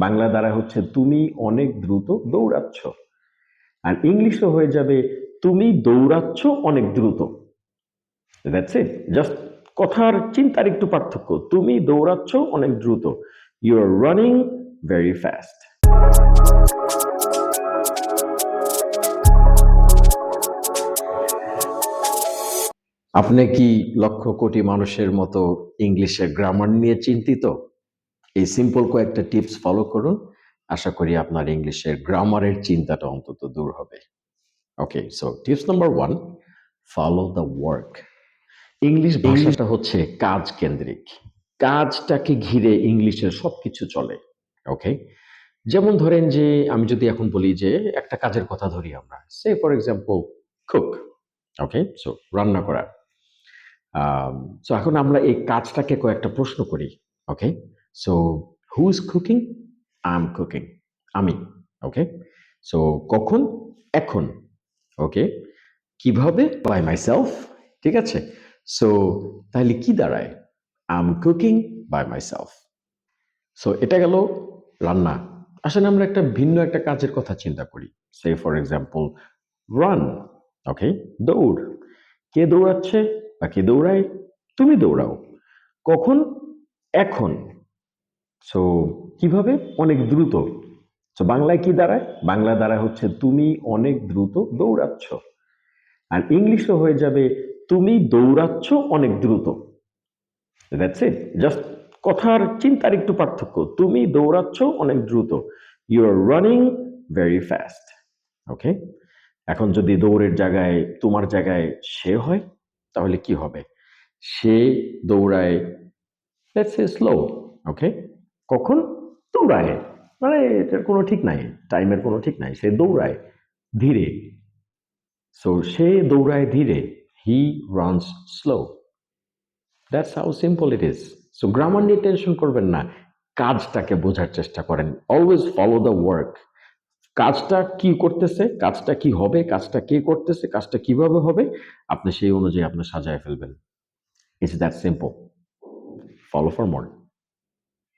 বাংলা দ্বারা হচ্ছে তুমি অনেক দ্রুত দৌড়াচ্ছ। আর ইংলিশে হয়ে যাবে তুমি দৌড়াচ্ছ অনেক দ্রুত। That's it. জাস্ট কথার চিন্তার একটু পার্থক্য। তুমি দৌড়াচ্ছ অনেক দ্রুত। You are running very fast. আপনি কি লক্ষ কোটি মানুষের মতো ইংলিশের গ্রামার নিয়ে চিন্তিত? এই সিম্পল কয়েকটা টিপস ফলো করুন। আশা করি আপনার ইংলিশের গ্রামারের চিন্তাটা অন্তত দূর হবে। Okay, so tips number 1, follow the work. English ভাষাটা হচ্ছে কাজ কেন্দ্রিক। কাজটাকে ঘিরে ইংলিশের সবকিছু চলে। ওকে, যেমন ধরেন যে আমি যদি এখন বলি যে একটা কাজের কথা ধরি আমরা, say for example cook. Okay, so রান্না করা। সো এখন আমরা এই কাজটাকে কয়েকটা প্রশ্ন করি। Okay, so who is cooking? I am cooking, আমি। ওকে, সো কখন? এখন। ওকে, কিভাবে? By myself. ঠিক আছে, সো তাহলে কি দাঁড়ায়? I am cooking by myself. So এটা গেল রান্না। আসলে আমরা একটা ভিন্ন একটা কাজের কথা চিন্তা করি। সে ফর এক্সাম্পল রান। ওকে, দৌড়। কে দৌড়াচ্ছে বা কে দৌড়ায়? তুমি দৌড়াও। কখন? এখন। সো কিভাবে? অনেক দ্রুত। সো বাংলায় কি দাঁড়ায়? বাংলা দ্বারা হচ্ছে তুমি অনেক দ্রুত দৌড়াচ্ছ। আর ইংলিশে হয়ে যাবে তুমি দৌড়াচ্ছ অনেক দ্রুত। That's it. জাস্ট কথার চিন্তার একটু পার্থক্য। তুমি দৌড়াচ্ছ অনেক দ্রুত। You are running very fast. Okay, এখন যদি দৌড়ের জায়গায় তোমার জায়গায় সে হয় তাহলে কি হবে? সে দৌড়ায় লেটস সে স্লো। ওকে, কখন? দৌড়ায়। মানে এটার কোনো ঠিক নাই, টাইমের কোনো ঠিক নাই। সে দৌড়ায় ধীরে। সো সে দৌড়ায় ধীরে। He runs slow. That's how simple it is. So grammar নিয়ে টেনশন করবেন না, কাজটাকে বোঝার চেষ্টা করেন। Always follow the work. কাজটা কি করতেছে, কাজটা কি হবে, কাজটা কে করতেছে, কাজটা কিভাবে হবে, আপনি সেই অনুযায়ী আপনি সাজায় ফেলবেন। It's that simple. Follow for more.